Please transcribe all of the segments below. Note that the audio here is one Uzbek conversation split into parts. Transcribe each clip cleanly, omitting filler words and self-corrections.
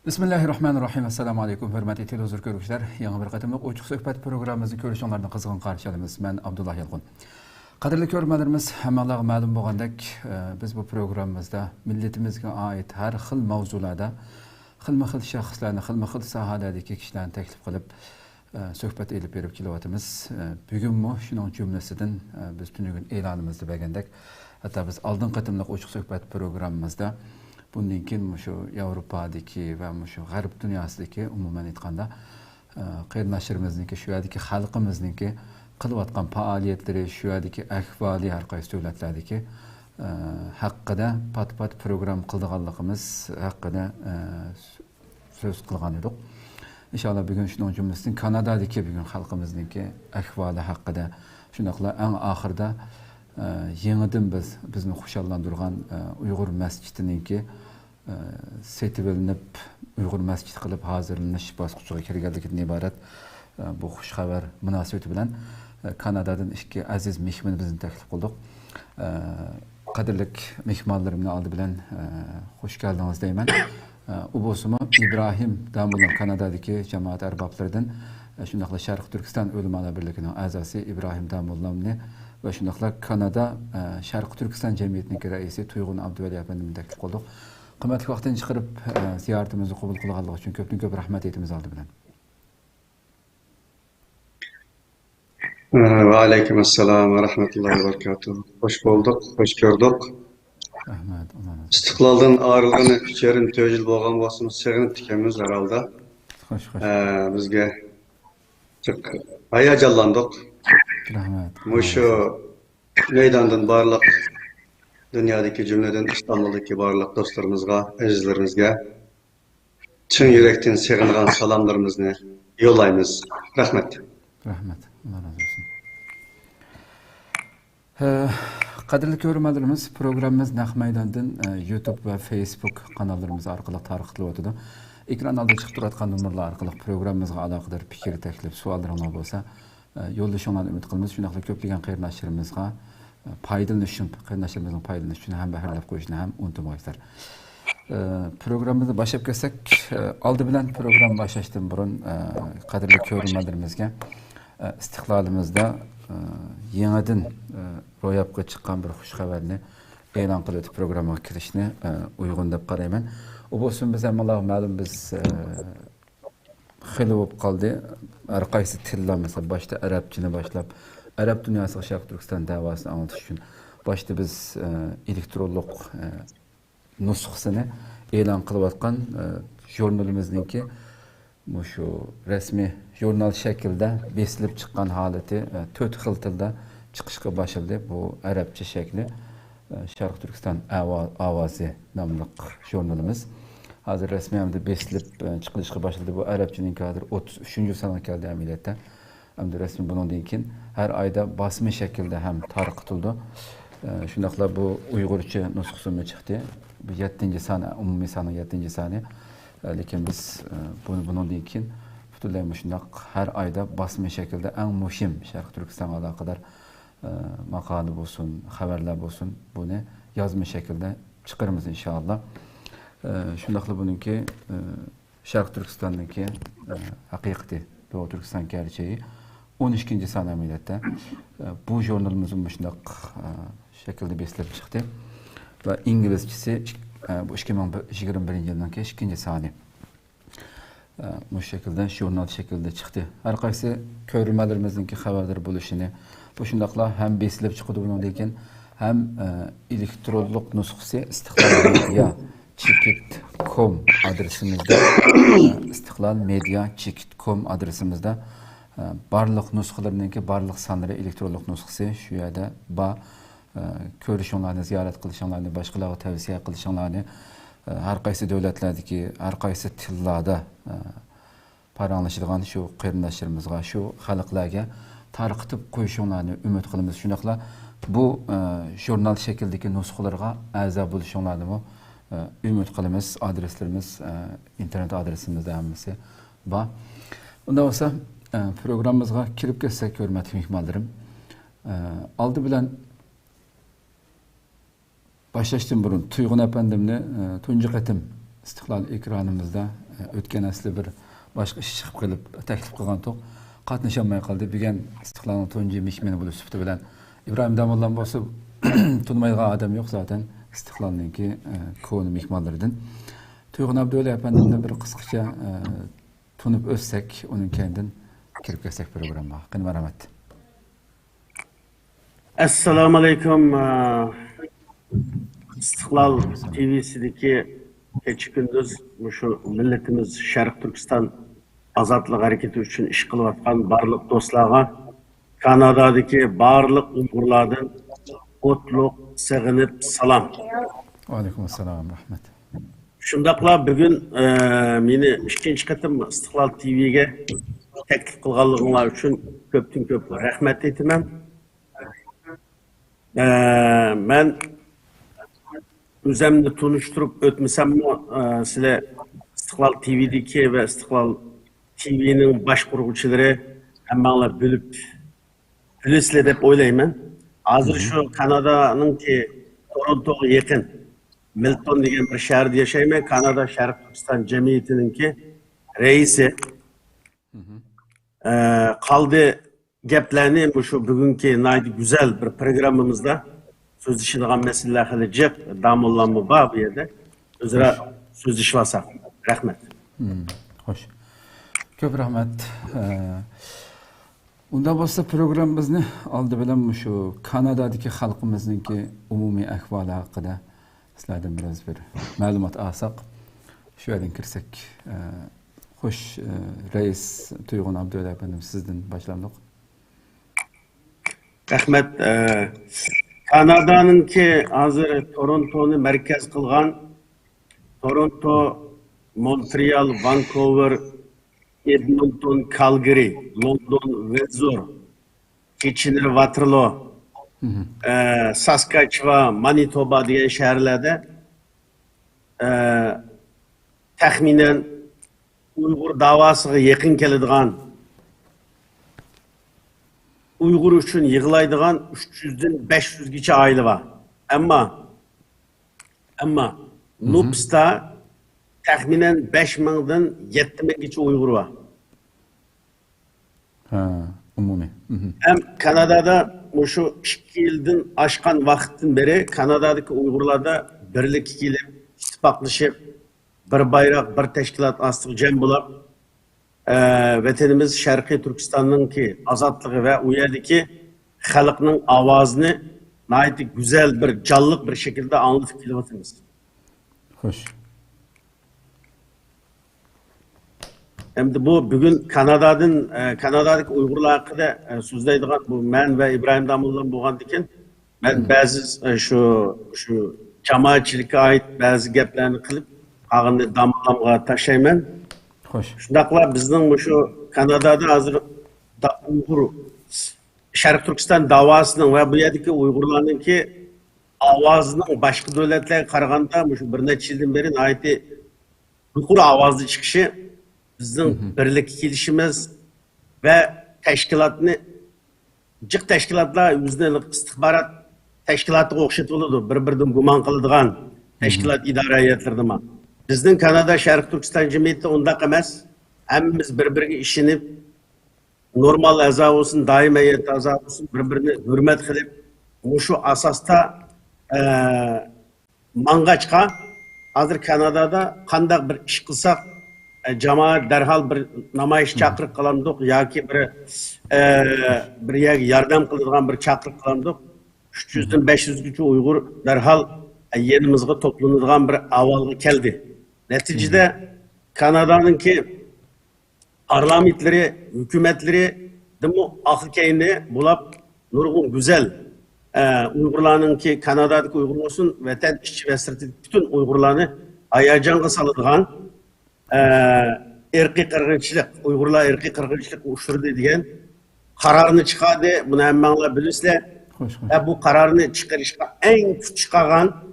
Bismillahirrahmanirrahim. Assalamu alaykum. Hörmətli televizor görüşlər. Yeni bir qatımlıq Oçuq Söhbət proqramımızı görüşənlərdən qızğın qarşılayırıq. Mən Abdullah Yılğun. Qadirli görmələrimiz, həmməlağa məlum bolğandək, biz bu proqramımızda millətimizə aid hər xil mövzularda, xilma-xil şəxslərni, xilma-xil sahələrdəki kişilərini təklif qılıb söhbət edib verib kilovatımız. Bugün mu şunun cümləsindən biz tünügün elanımızda bəgəndək. Hətta biz aldın qatımlıq Oçuq Söhbət proqramımızda bundan keyin şu Avrupa'daki ve şu G'arb dünyasındaki umuman aytganda qarindoshlarimizniki, shu yerdagi xalqimizniki qilayotgan faoliyatlari, shu yerdagi ahvoli har qaysi davlatlardagi haqida pat-pat program qilganligimiz haqida so'z qilgan edik. İnşallah bugün şunun cümlesinden Kanada'daki bugün xalqimizniki ahvoli haqida shunaqla eng oxirida yenidən bizni xushallandırgan Uyghur məscidiniki setib elinib Uyghur məscid qilib hazırlanış bosqichiga kirganligidan iborat bu xush xabar munosabati bilan Kanadadan ikki aziz mehmon bizni taklif qildik. Qadrlik mehmonlarimni oldi bilan xush keldingiz deyman. U bo'lsa İbrahim Damullam Kanadadagi jamoat arboblaridan shundaqla Sharq Turkiston o'limalar birligining a'zosi İbrahim Damullamni ve şundaqla Kanada Sharq Turkiston jamiyatining raisi Tuyg'un Abduvali efendimni taklif qildik. Qimmatli vaqtini chiqarib ziyoratimizni qabul qilganligi uchun ko'p rahmat aytamiz oldi bilan. Ve aleyküm assalam ve rahmetullahi ve berekatuhu. Hoş bulduk, hoş gördük. Rahmat. İstiklaldan ayrılğanı 3 yarım yıl bolğan bolsunuz, sevinip tikemiz herhalde. Hoş. Bizge çok hayacanlandık. Rahmat. Şu meydandan barlıq dünyadaki cümleden İstanbul'daki barlıq dostlarımızga, azizlerimizge çın yürekten sevingan salamlarımızı yollayınız. Rahmet. Rahmat. Allah razı olsun. Qadrli görürmənlərimiz, programımız Naq Meydandan YouTube ve Facebook kanallarımız arqılıq tarqıtılıb ötüdü. Ekran aldı çıxıb turatqan numaralar arqılıq programımızga alaqadar fikir, təklif, suallarınız bolsa yollaşanlarni ümid qilamiz. Shunaqla ko'plagan qarindoshlarımızga foydalanish qarindoshlarımızın foydalanish uchun ham bahralab qo'yishni ham unutmaysizlar. Programımızı başlab ketsak, oldi bilan program boshlashdan burun qadrli ko'ruvchilarimizga istiqlolimizda yangidan ro'yobga chiqqan bir xush xabarni e'lon qilib programmaga kirishni uyg'un deb qarayman. U bo'lsin biz ham ma'lum biz xili bo'lib qoldi. Har qaysi tillar mesela başta Arapçını başlab Arap dünyası Sharq Turkiston davosini anlatish uchun başta biz elektronlik nusxasini e'lon qilayotgan jurnalimizniki shu rasmiy jurnal shaklida besilib chiqqan holati 4 xil tilda chiqishga boshladi. Bu Arapcha shakli Sharq Turkiston ovozi nomli jurnalimiz. Hazır resmi hem de beslip çıkılışa başladı. Bu Arapçının kadar 33. sana geldi ameliyata. Hem de resmi bunun deyken her ayda basma şekilde hem tarqıtıldı. Şundaqla bu Uygurca nüshası çıktı. Bu 7. sana, umumi sana 7. sana. Lakin biz bunun deyken bütünlüğü şundaq her ayda basma şekilde en muhim Sharq Turkiston'a alaqadar maqalı olsun, haberler olsun bunu yazma şekilde çıkarımız inşallah. Shundaqla buniki Sharq Turkistondagi haqiqiy Doğu Turkiston gerçeği 12. sana ameliyatda bu jurnalimiz shundaq shaklda beslab chiqdi va inglizchasi bu 2021 yildan keyin 2. sani bu shaklda jurnal shaklida chiqdi. Har qaysi ko'rmalarimizningki xabardor bo'lishini bu shundaqla ham beslab chiqdi bundan lekin ham elektronlik nusxasi Istiqlal Media Chekit.com adresimizde istiqlalmedia.chekit.com adresimizde barlıq nusxalarınki barlıq sanları elektronlik nusxası şu yerdə ko'rishinglarni, ziyorat qilishinglarni, boshqalarga tavsiya qilishinglarni har qaysi davlatlardagi, har qaysi tillarda paranglashadigan shu qarindoshlarimizga, shu xalqlarga tarqitib qo'yishinglarni umid qilamiz. Shunaqla bu jurnal shaklidagi nusxalarga a'zo bo'lishinglarni ümid qilamiz. Adreslerimiz internet adresimizde hammasi bor. Unda bo'lsa programmamizga kirib ketsak, hurmatli mehmonlarim, oldi bilan boshlashdan burun Tuyg'un efendimni tunji qatim Istiqlol ekranimizda o'tgan asli bir boshqa ish chiqib qilib taklif qilgan to'q qatnasholmay qoldi. Bugun Istiqlolning tunji mehmoni bo'lib sifati bilan İbrahim Damollan bo'lsa tunmaydigan odam yo'q zaten Istiqlolninki koni mehmonlaridan. Tuyg'un Abdulla efendimdan bir qisqacha tunib o'tsak, uning kendidan kirib kelsak programma. Qani rahmat. Assalomu alaykum. Istiqlol TV'sideki kecha kunduz şu milletimiz Sharq Turkiston azatlık hareketi için iş kılıvatkan barlık dostlarga, Kanada'daki barlık Uygurlardan otluk, sevinip salam. Aleykümselam rahmet. Şundakla bugün meni ikinci katım Istiqlol TV'ge teklif kılganlığınlar için köptün köp rahmet etmem. Ben üzemni tunuşturup ötmesem size Istiqlol TV'deki ve Istiqlol TV'nin baş kurguçuları hemen bölüp bilesizler dep oylayman. Hazır şu Kanada'nın ki Toronto'ya yakın Milton degan bir şehirde yaşayman. Kanada Sharq Turkiston Cemiyeti'nin ki reisi. Kaldı geplerini şu bugünkü naydi güzel bir programımızda söz işidigan meseleler kılacak. Damollanma var bu yerde. Özüre söz işlasak. Rahmet. Hoş. Köp rahmet. Unda bo'lsa programmamizni oldi bilan shu Kanadadagi xalqimizning umumiy ahvoli haqida sizlardan biraz bir ma'lumot olsak, shu yerdan kirsak. Xo'sh, rais Tuyg'un Abdulla efendim sizdan boshlandik. Rahmet. Kanada'nın ki hazır Toronto'nu merkez kılgan Toronto, Montreal, Vancouver, Edmonton, Calgary, London, Windsor, Kitchener-Waterloo, Saskatchewan, Manitoba diye şehirlerde tahminen Uygur davasıga yakın keladigan Uygur üçün yığılaydigan 300'den 500'gacha aile var. Ama Nups'ta tahminen 5000'den 7000'gacha Uygur var. Umumiy. Hem Kanada'da şu 2 yıldan aşkan vakittin beri Kanada'daki Uygurlarda birlik kelip, ittifaklaşıp, bir bayrak, bir teşkilat astığı cem bulup, vatanimiz Şarkı Türkistan'ın ki azatlığı ve o yerdeki halkının avazını nayeti güzel bir, canlılık bir şekilde anlatıp kelivatımız. Hoş. Hem de bu bugün Kanada'daki Uygurlar hakkında sözleydiğim bu ben ve İbrahim Damollan boğan diken ben bazı şu cemaatçilik'e ait bazı geplerini kılıp ağını Damollan'a taşıyman. Hoş. Şundakla bizden şu Kanada'da hazır Uygur Sharq Turkiston davasının ve bu yerdeki Uygurların ki avazının başka devletlere karaganda şu bir neçe yıldan beri ait Uygur avazlı çıkışı bizden birlik kelişimiz ve teşkilatını cık teşkilatlar yüzden istihbarat teşkilatı okşatıldı. Bir-birden guman kılıdığan teşkilat idare heyetlerdi mi? Bizden Kanada Sharq Turkiston Cemiyeti onda emas. Hemmimiz bir-biriga işinip normal aza olsun, daim heyet aza olsun, bir-birini hürmet kılıp şu asasta mangaçka hazır Kanada'da kandak bir iş kılsak cemaat derhal bir namayış çakırık kılamdık ya ki bir yardım kıldırgan bir çakırık kılamdık. 300'den 500'güçü Uygur derhal yerimizde toplanırgan bir avalgı geldi. Neticede Kanada'nın ki parlamentleri, hükümetleri demo akılkeyini bulup nurgun güzel Uygurlarının ki Kanada'daki Uygur olsun vatan işçi ve stratejik bütün Uygurlarını ayacanğa salıdığan erkek kırgınçılık, Uygurlar erkek kırgınçılık uçurdu diyen kararını çıkardı. Bunu hemenler bilirsler. Bu kararını çıkarışka en küçük kalan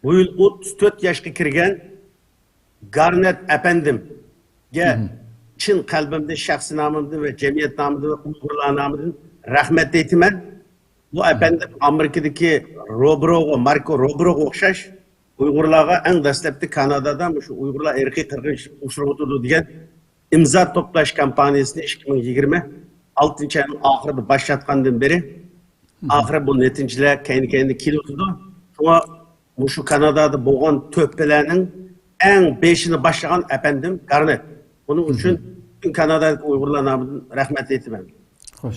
bu yıl 34 yaşa kirgen Garnet efendim Çin kalbimde, şahsi namımda ve cemiyet namımda ve Uygurlar namımda rahmet etmem. Bu efendim Amerika'daki Marco Robrog'a okşaş. Uygurlarga en dastlabki Kanada'da şu Uygurlar erki kırgınç uçuruldu diyen imza toplaş kampanyasını 2020 6. ayın ahırda başlatkandan beri ahire bu neticeler kendi kilotudu. Ama şu Kanada'da boğan töppelerinin en beşini başlayan efendim Garnet. Bunun için tüm Kanada'daki Uygurlarına rahmet etmem. Hoş.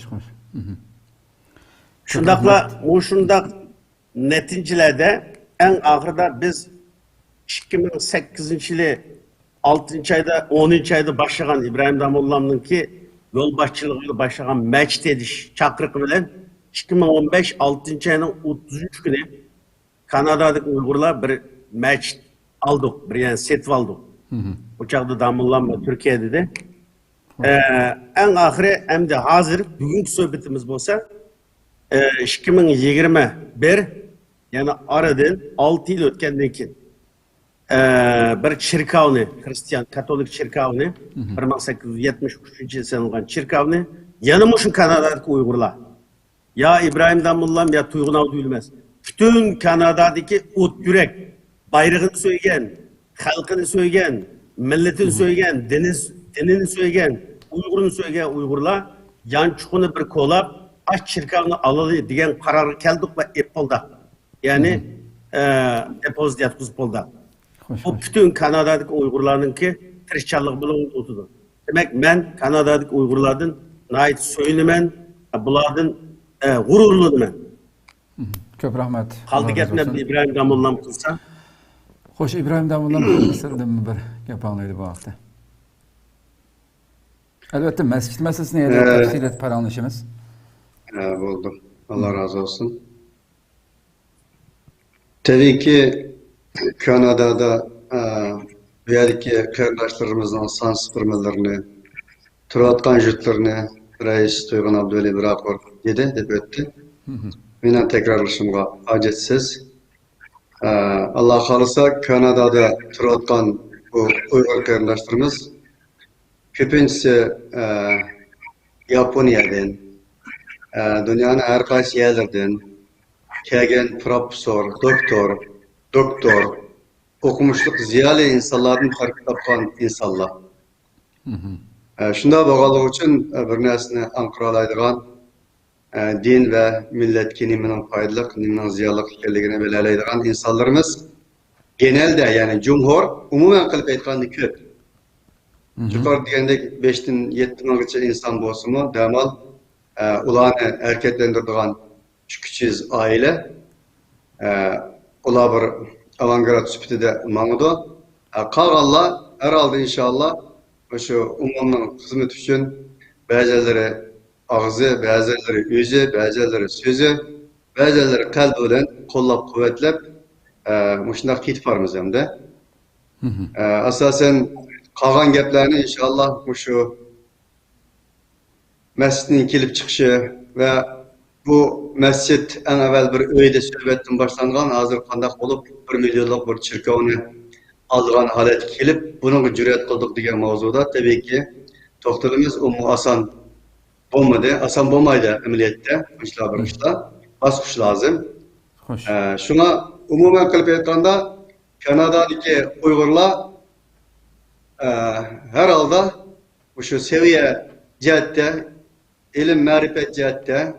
Şundakla şundak neticelerde en ahırda biz 2008 yılı 6. ayda 10. ayda başlayan İbrahim Damolla'nın ki yol başçılığıyla başlayan meçt ediş çakırık bilen 2015 6. ayının 33 günü Kanada'daki Uygurlar bir meçt aldık, bir yani setv aldık. Uçakta Damolla'nın Türkiye'de de. En ahire hem de hazır bugünkü sohbetimiz olsa 2021 yani aradan 6 yıl ötkenden keyin bir çirkavni, Hristiyan, Katolik çirkavni 1873 yıl sanılgan çirkavni yanı şu Kanada'daki Uygurlar. Ya İbrahim Damullam ya Tuygun Avdu Ülmez. Bütün Kanada'daki ut yürek, bayrağını söyleyen, halkını söyleyen, milletini söyleyen, dinini söyleyen, Uygur'unu söyleyen Uygurlar yan çukunu bir kolap aç çirkavni alalı diyen kararı keldik ve Apple'da. Yani depozit yatkızıp oldu. Bu bütün Kanada'daki Uygurlarının ki Hristiyanlık bilen otudu. Demek ben Kanada'daki Uygurlardan nait söylemen, bulardan gururluyum ben. Köp rahmet. Kaldı getmem İbrahim Damullam kılsa. Hoş İbrahim Damullam kısırdım bir yapanlıydı bu hafta. Elbette mescid meselesini yine tefsir et paranlaşımız. Buldum. Allah razı olsun. Tabii ki Kanada'da bu yerdeki kardeşlerimizin sansıfırmalarını, Turatkan jütlerini Reis Tuygun Abdüveli Bırakor dedi, dep öttü. Menen tekrarlaşımga acetsiz. Allah kalırsa Kanada'da Turatkan bu Uygur kardeşlerimiz köpüncesi Japonya'dan, dünyanın her kaysi yerlerden kelgen profesör, doktor, okumuşluk ziyali insanların tarkib tapan insanlar. Şunda bağlı için bir nesini anqıralaydigan din ve millet kiniminin faydalı, kiniminin ziyalık ekanligini bilalaydigan insanlarımız genelde yani cumhur umumen kılıp aytganda köp. Yukarı degendek 5'ten 7 minggacha insan bolsunmu damal ularni hareketlendirdigan küçüz aile ular bir avantgard süpetide maňydy. Kalganlar herhalde inşallah şu umumның hizmet üçün bäzeleri ağzı, bäzeleri özü, bäzeleri sözü, bäzeleri kalbi bilen kollap kuvvetlep muşundaq ketip barmyz hemde. Asasen kalgan geplerini inşallah şu mescidin kelip çıkışı ve bu mescid en evvel bir öýde söhbetden başlangan, hazır kandak bolup 1 milyonluk bir çirkawny aldıgan halet kelip bunu jüret kıldık degan mavzuda tabii ki toxtalymyz umu asan bolmady, asan bolmaydy emniyetde, işler bir işta baskuş lazım. Şuna umumen kılıp aytkanda Kanada'daki Uygurlar herhalde şu seviye cihette, ilim marifet cihette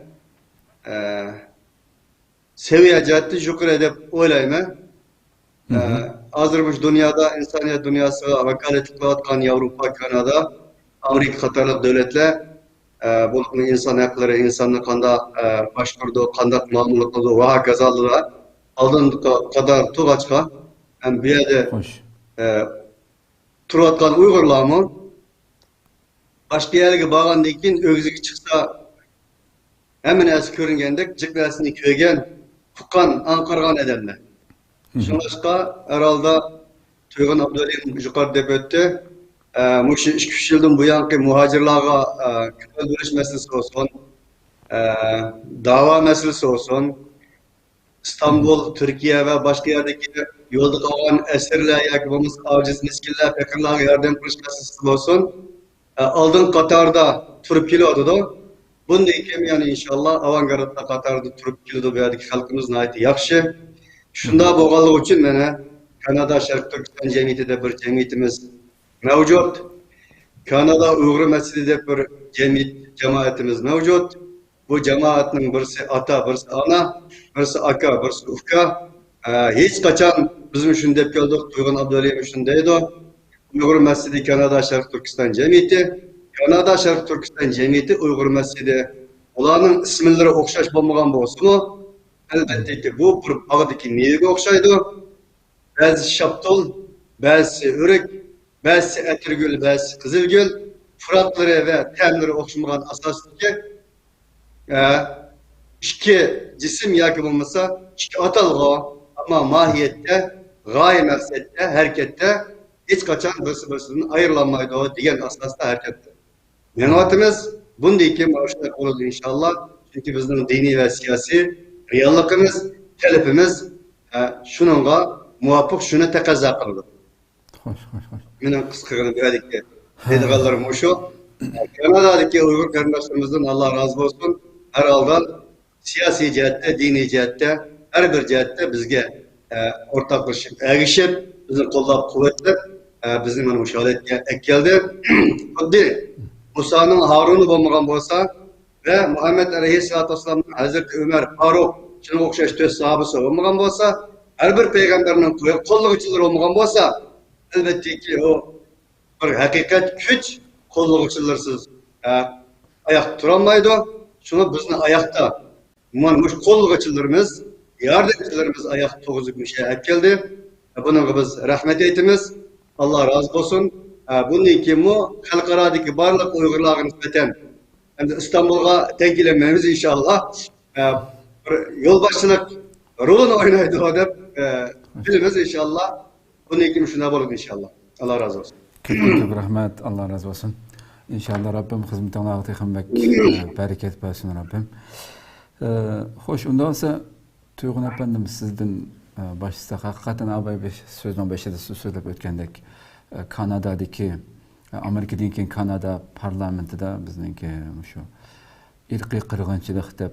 seviye cihette şükür edip oylayma. Hazırmış dünyada, insaniyet dünyası vekaletlik atkan Avrupa, Kanada, Amerika katarlık devletler bunun insan hakları, insanlık kanda başkurdu, kandak mamuluk kıldı, vaha kazaldılar. Aldığın kadar tuğaçka, hem bir yerde turatkan Uygurlarmı başka yerge bağlandığı için ögzüki çıksa hemen es körüngendek cıklasını köygen fukkan ankargan edemler. Şunlaşka herhalde Tuygun Abdüveli'nin yukarı dep öttü. Muşu 2-3 yıldan bu yankı muhacirlarga köpel bölüş meselesi olsun, dava meselesi olsun, İstanbul, Türkiye ve başka yerdeki yolda kalan esirler, yakımımız, aciz, miskiller, fakirler yardım kılış meselesi olsun. Aldın Katar'da turup kilodu. Bunda ikem yani inşallah avantgardda Katar'da turup kilodu bu yerdeki halkımız nayeti yakşı. Şunda boğalığı için bana Kanada Şarkı Türkistan Cemiyeti'de bir cemiyetimiz mevcut. Kanada Uygur Mescidi'de bir cemaatimiz mevcut. Bu cemaatin birisi ata, birisi ana, birisi aka, birisi ufka. Hiç kaçan bizim şunu geldik, Duygun Abdülhamid şundaydı. Uygur Mescidi Kanada Şarkı Türkistan Cemiyeti. Kanada Şarkı Türkistan Cemiyeti Uygur Mescidi. Onların isimleri okşaş bulmagan bolsa mu? Elbette ki bu bir bağdaki neyige okşaydı. Bazı şaptol, bazı örek, bazı etirgül, bazı kızılgül, fıratları ve temleri okşamagan asaslıki iki cisim yakı bulmasa, iki atalga ama mahiyette, gaye maksette, harekette hiç kaçan birisi-birisinin ayrılanmaydı o diyen asasda harekette. Menfaatimiz bundaki maaşlar olur inşallah. Çünkü bizim dini ve siyasi reallıkımız, talebimiz şununla muvaffak şunu tekaza kıldı. Hoş. Benim kıskırını böylelikle dediğim o şu. Kanada'daki Uygur kardeşlerimizden Allah razı olsun. Herhalde siyasi cihette, dini cihette, her bir cihette bizge ortaklaşıp, erişip, bizi kollab kuvvetlep, bizim müşahede geldi. Kuddi Musa'nın Harun'u bulmagan bolsa ve Muhammed Aleyhisselatü Vesselam'ın Hazreti Ömer Faruk şunu okşaş töz sahabısı olmagan bolsa, her bir peygamberinin kolluğuçuları olmagan bolsa, elbette ki o bir hakikat güç kolluğuçularsız ayak duranmaydı. Şunu bizni ayakta, kolluğuçularımız, yardımcılarımız ayak toğuzup müşahede geldi. Bunun biz rahmet eytimiz. Allah razı olsun. Bunun için bu halkaradaki barlık Uygurlarına nispeten hem de İstanbul'a tenkilememiz inşallah yol başçılık rolunu oynaydı o da biliriz inşallah. Bunun için şuna bulun inşallah. Allah razı olsun. Köp rahmet, Allah razı olsun. İnşallah Rabbim hizmetine ağıtıyım bereket versin Rabbim. Hoş, ondan sonra Tuygun efendim sizden başlasak hakikaten abay sözün başında söylep ötkendek Kanada'daki Amerika'daki Kanada parlamentida bizninki şu irqiy qirg'inchilik deb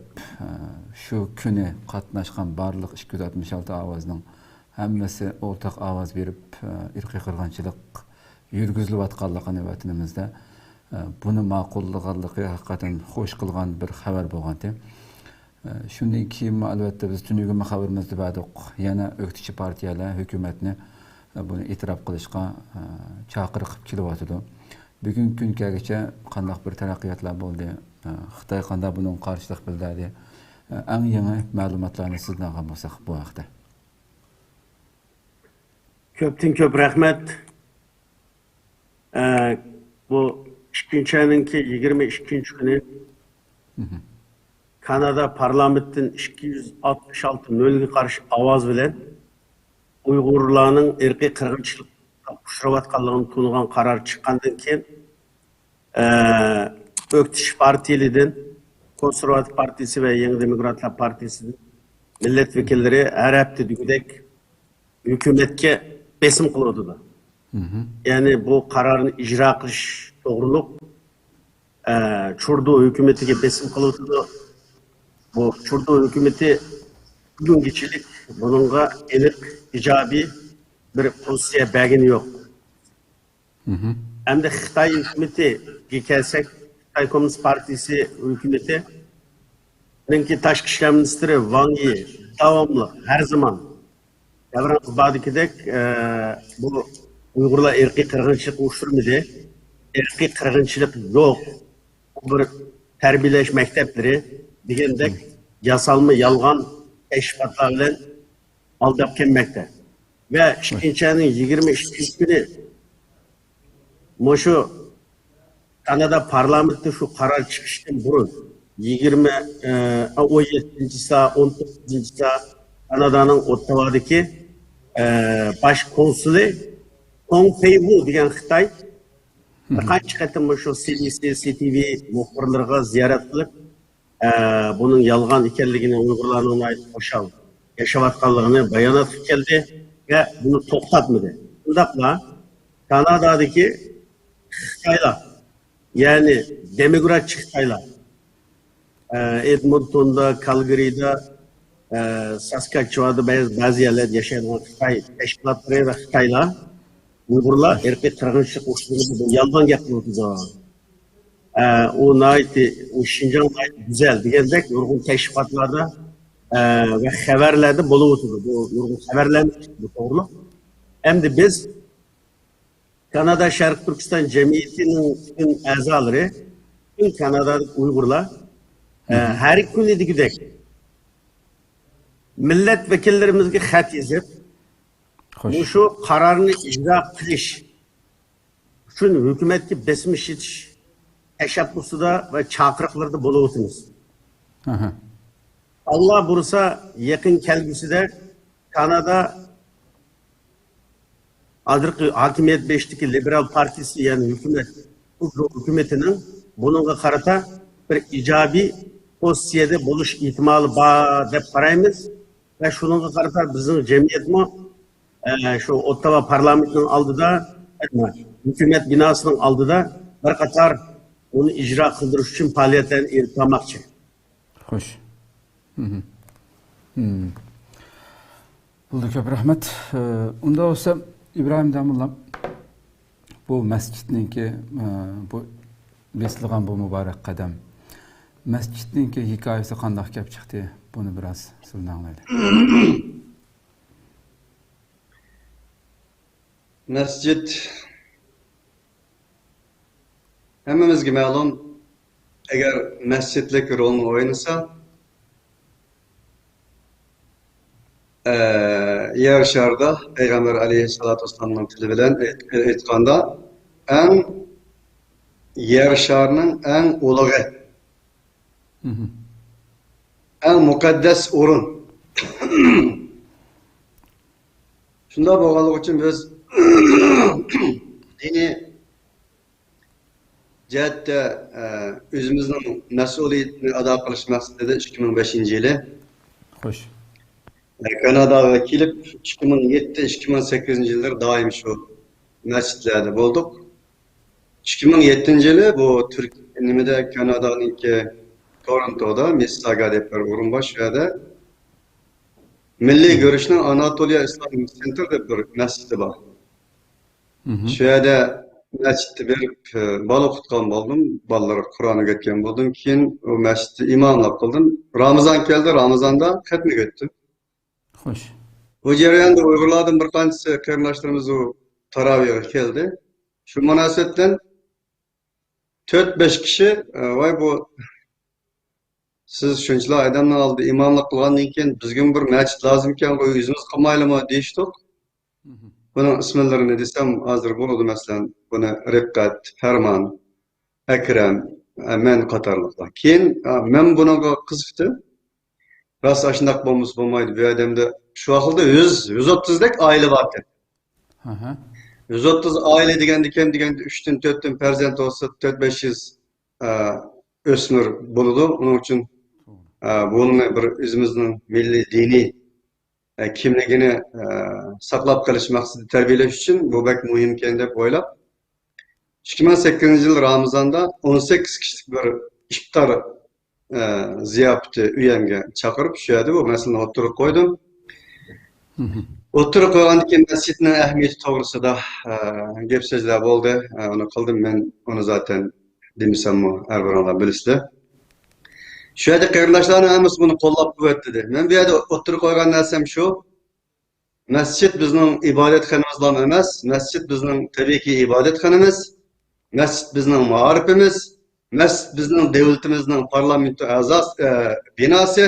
şu kuni qatnashgan barliq 266 ovozning hammasi o'rtaq ovoz berib irqiy qirg'inchilik yurgizilayotganligini vatanimizda buni ma'qullaganligi haqiqatan xush qilgan bir xabar bo'lgandi. Shundan keyin albatta biz tungi xabarimizda badiq yana o'qituvchi partiyalar hukumatni buni e'tirof qilishga chaqiriq qilib kelyotdi. Bugungi kungacha qanday bir taraqqiyotlar bo'ldi? Xitoy qanday bunun qarshilik bildirdi? Eng yangi ma'lumotlarni sizdan olsak bu haqda. Köp rahmet. Bu ikkinchi ayninki 22 kuni Kanada parlamentin 266 nölge qarshi ovoz bilan Uyg'urlarning irqiy qirg'inchilikka uchrayotganligini to'g'rigan qaror chiqqandan keyin Öktüş Partiyali'den, Konservatif Partisi ve Yeni Demokratlar Partisi'nin milletvekilleri her hafta dügüdek hükümetke besim kılıyordular. Yani bu kararın icra kılış doğruluk Çurdu hükümetiyle besim kılıyordu. Bu Çurdu hükümeti bugün geçilik bununla enik icabi bir pozisyon belgeni yok. Hem de Xitay hükümeti gelsek Xitay Komünist Partisi hükümeti ki Taşkı İşler Ministri Wang Yi devamlı her zaman davranış badikidek bu Uygurlar irqiy qirg'inchilik uyushtirmaydi. Irqiy qirg'inchilik yo'q. Bir tarbiyalash maktablari degandek yasalma yolg'on teşkilatlar bilan aldab kelmoqda. Ve ikkinchi ayning 22 kuni Moşu Kanada parlamenti şu karar çıkıştan burun 17. saat 19. saat Kanada'nın Ottawa'daki baş konsuli Kong Pei-Wu degan Xitay qancha qatim şu CBC, CTV muxbirlarga ziyorat qilib bunun yolg'on ekanligini Uyg'urlarning aytib qo'shal yashayotganligini bayonot qilib keldi ve bunu to'xtatmadi. Bundaqla Kanada'daki Xitaylar yani demokratçı Xitaylar Edmonton'da, Calgary'da Saskatchewan'da bazı yerlerde yaşayan Xitay teşkilatları ve Xitaylar Uygurlar erkek kırgınçlık uçtuğunu yalan yapıyordu. O naiti, o Şincan naiti güzel diyerek nurgun teşkilatlarda ve haberlerde buluyordu. Bu nurgun haberler doğru. Hem de biz Kanada Şarkı Türkistan Cemiyeti'nin tüm azaları, tüm Kanada'daki Uygurlar her gün gidecek. Milletvekillerimizge xat yazıp, bu şu kararını icra kılış üçün hükümetki besmiş yetiş teşebbüsü da ve çakırıklarda buluyorsunuz. Allah bursa yakın kelgisi de Kanada Adırkı Hakimiyet Beştiki Liberal Partisi yani hükümetinin bununla karata bir icabi postiyede buluş ihtimali var dep karayımız ve şununla karata bizim cemiyet mi şu Ottawa parlamentinin aldıda hükümet binasının aldıda bir katar onu icra kıldırış için faaliyetlerini irtilamakçı. Hoş. Buldu köp rahmet. Onda olsa İbrahim Damullam bu mescidninki bu besliğen bu mübarek kadam mescidninki hikayesi qandaq kep çıktı bunu biraz sizden anlaydı. Mescid hemmemizge ma'lum eğer mescidlik rolunu oynasa yer şarda Peygamber aleyhissalatu vesselam'ın tili bilen aytkanda en yer şarının en uluğu en mukaddes orun. Şunda bolganlyk üçün biz dini jihatda özümüzning mas'uliyatini ado qilish maqsadida 2005-yili Hoş. Kanadaga kelip 2007-2008 yıllar daim şu mescitlerde bulduk. 2007 yılı bu Türk nimede Kanada'nın ki Toronto'da Mississauga dep bir orun var. Şurada Milli Görüş'ün Anatolia Islamic Center dep bir mescidi var. Şurada mescitte bir bal okutkan buldum. Balları Kur'an'ı öğretken buldum. Keyin o mescitte imamlık kıldım. Ramazan geldi. Ramazan'da hatmi göttüm. Hoş. Bu jarayonda Uygurlardan bir qancha qarindoshlarimiz o taravihga keldi. Shu munosabatdan 4-5 kishi voy bu siz shunchalar odamni oldida imomlik qilgandan keyin bizga bir masjid lozim ekan, bu o'zimiz qilmaylimi deyishdik. Buni ismlarini desam hozir bo'ladi, masalan, buni Riqqat, Farmon, Akram, men qatorliqlar. Keyin men bunaqa qiziqdim. Rast aşındak bo'lmasa bo'lmaydi. Bu adamda şu vaqtda 130 dak aile var ekan. 130 aile deganda kim deganda 3 dan 4 dan farzand olsa 4-500 o'smir bo'ladi. Uning uchun buni bir o'zimizning milliy diniy kimligini saqlab qolish maqsadida tarbiyalash uchun bu bak muhim ekan deb o'ylab 2008-yil Ramazonda 18 kishilik bir iftor ziyafati uyamga chaqirib shu yerda bu masalani o'tirib qo'ydim. O'tirib qo'ygandan keyin masjidning ahamiyati to'g'risida gap so'zlar bo'ldi. Uni qildim men, uni zaten demasam har biringlar bilasizlar. Shu yerda qarindoshlarning hammasi buni qo'llab-quvvatladi. Men bu yerda o'tirib qo'ygan narsam shu. Masjid bizning ibodatxonamiz emas, masjid bizning tabiiyki ibodatxonamiz, masjid bizning ma'rifimiz. Mescid bizning devletimizning parlamenti a'zosi binosi,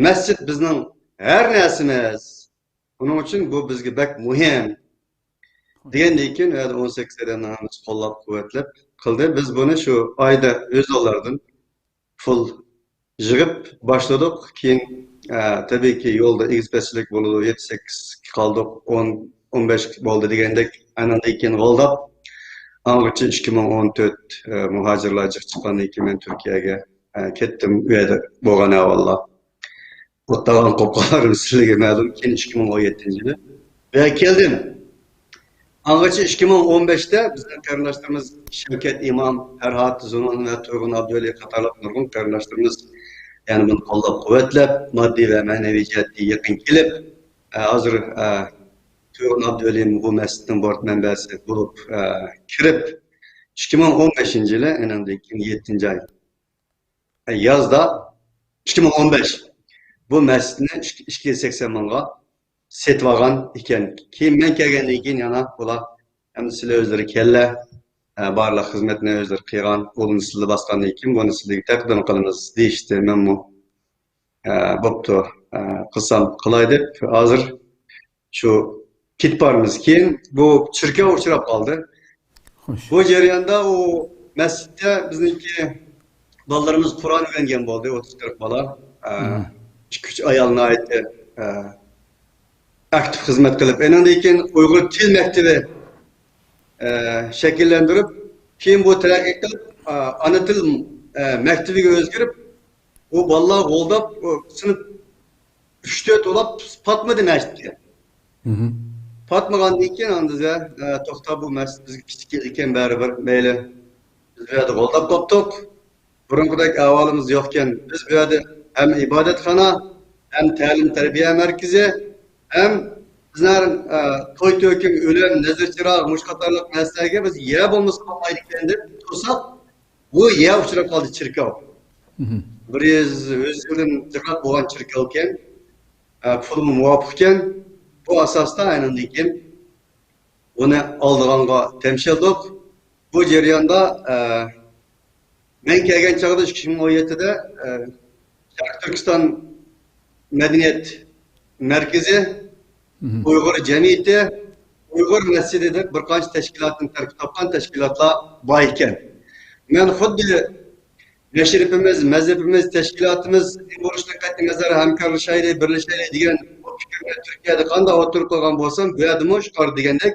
masjid bizning her narsamiz. Buning uchun bu bizga bak muhim. Degandan keyin 18 odamni hammasi qo'llab-quvvatlab qildi. Biz buni shu oyda o'zlardan full yig'ib boshladik. Keyin tabiiyki yo'lda egizpachilik bo'ldi, 7-8 qoldik, 10-15 bo'ldi degandek anandan keyin qo'ldab Angacha 2014 muhacirlar chiqqandan keyin men Turkiyaga ketdim. U yerda bo'lgan avvallar. O'tgan qo'pqalarim sizlarga ma'lum. Keyin 2017-yili ve keldim. Angacha 2015'te bizning qarindoshlarimiz Shavkat Imom, Farhod Zunon va To'g'on Abdualiy qatorliq nurg'un qarindoshlarimiz yani bunu qo'llab quvvatlab, moddiy va ma'naviy jihatdan yaqin kelib, hozir Tuyg'un Abduvaliyev bu masjidning bort manbasi bo'lib kirib, 2015-yili, enandan keyin 7-oy yozda 2015 bu masjidni 280 mingga setib olgan ekan. Keyin men kelgandan keyin yana ular endi sizlar o'zlari kella barliq xizmatni o'zlari qilgan, o'g'lini sizlar bosgandan keyin buni sizlarga taqdim qilamiz deyishdi. Men bu bo'pti, qilsam qilay deb hozir shu ketib boramiz. Keyin bu chirkov uchrab qoldi. Xo'sh. Bu jarayonda o masjidda bizniki bolalarimiz Qur'on o'rgangan bo'ldi, 30-40 bola. 2-3 ayolni aytdi. Aktif xizmat qilib, endan keyin Uyg'ur til maktabi shakllantirib, keyin bu taraqqiy qilib, ana til maktabiga o'zgarib, u bolalar qo'ldab, sinf 3-4 bo'lib patmadi masjidga. Patmagandan keyin andiza to'xtab bu masjid bizga kichik ekan baribir, mayli. Biz bu yerda qo'ldab qopdik. Burunqidek ahvolimiz yo'q ekan. Biz bu yerda hem ibadatxona, hem ta'lim tarbiya markazi, hem bizlerin to'y to'kin, o'lim, nazar chiroq, mush qatorliq narsalarga biz yer bo'lmasa qolmaydi ekan deb tursak, bu yer uchrab qoldi chirkov. 100 yildan jiqat bo'lgan chirkov ekan, pul muvofiq ekan. Bu asosda aynan keyin uni oldig'anga temshildik. Bu jarayonda men kelgan chog'da 2017'da Sharq Turkiston Madaniyat Markazi, Uyg'ur jamiyati, Uyg'ur masjidi deb bir qancha tashkilotning tarkib topgan tashkilotlar bor ekan. Men xuddi yashirimiz, mazhabimiz, tashkilotimiz bo'lishdan qat'iy nazar hamkorlashaylik, birlashaylik degan fikrni Turkiyada qanday o'tirib qolgan bo'lsam, bu yerdami shuqor degandek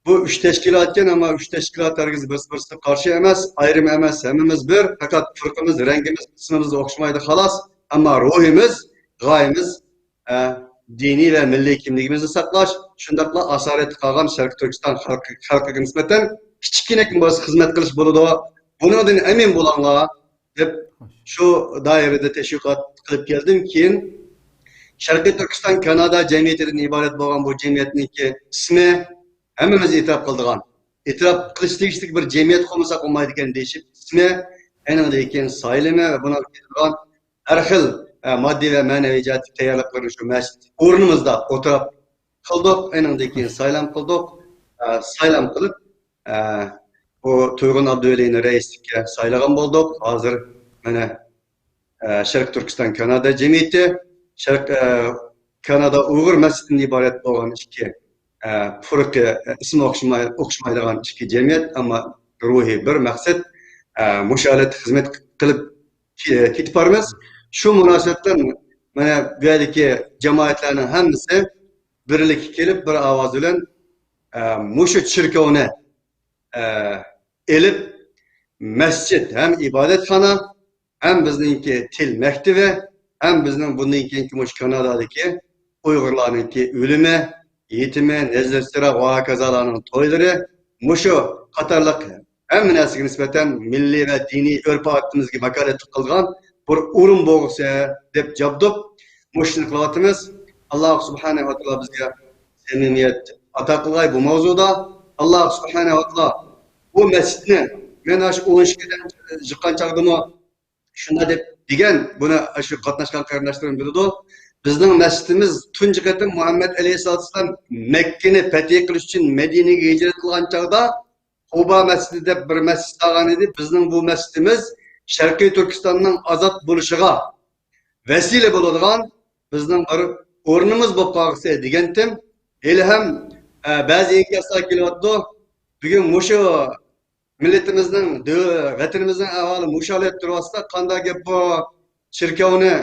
bu 3 tashkilot ekan, ammo 3 tashkilot hargiz bir-birisiga qarshi emas, ayrim emas, hammamiz bir, faqat firqimiz, rangimiz, qismimiz o'xshamaydi xolos, ammo ruhimiz, g'oyamiz diniy va milliy kimligimizni saqlash, shundaqla asorat qilgan Sharq Turkiston xalqiga nisbatan kichkina bo'lsa xizmat qilish bo'ladi. Bundan emin bo'linglar deb shu doirada tashviqot qilib keldim. Keyin Sharqiy Turkiston Kanada jamiyatidan iborat bo'lgan bu jamiyatniki ismi hammamiz e'tirof qildigan. E'tirof qilish tegishli bir jamiyat qolmasa qolmaydi ekan deyishib, ismi aynan keyin saylama va buni kelgan har xil moddiy va ma'naviy jihatdan tayyorlab qo'ygan shu masjid o'rnimizda o'tirib qildik, aynan keyin saylam qildik. Saylam qilib bu Tuyg'un Abduvalievni raislikka saylagan bo'ldik. Hozir mana Sharq Turkiston Kanada jamiyati, Sharq Kanada Uyg'ur masjididan iborat bo'lgan ikki firqa, ismi o'xshamaydigan ikki jamiyat, ammo ruhiy bir maqsad, musholat xizmat qilib ketib boramiz. Shu munosabatdan mana bu yerdagi jamoatlarning hammasi birlikka kelib bir ovoz bilan mushu chirkovni elib masjid hem ibadatxona, hem bizningki til maktabi, hem bizning bundan keyingi mush Kanadadagi Uyg'urlarningki o'limi, yetimi, nazarchira va kazalarning to'ylari, mushu qatorliq hamma narsaga nisbatan milliy va diniy urf-odatimizga vakolat qilgan bir o'rin bo'lsa deb jabdib mushni qilyapmiz. Alloh subhanahu va taolo bizga samimiyat ato qilgay bu mavzuda. Alloh subhanahu va taolo bu masjidni men shu 12dan chiqqan chog'dimi shunda deb degan, buni shu qatnashgan qarindoshlarim biladi. Bizning masjidimiz tunji qatim Muhammad alayhisolatu vasallam Makkani fath qilish uchun Madinaga hijrat qilgan chog'da Quba masjidi deb bir masjid olgan edi. Bizning bu masjidimiz Sharqiy Turkistonning ozod bo'lishiga vasila bo'ladigan bizning bir o'rnimiz bo'lib qolsa degandim. Hali ham ba'zi inkaslar kelyapti. Bugun mushu millatimizning, vatanimizning ahvoli musholat turibsa, qanday gap bu chirkovni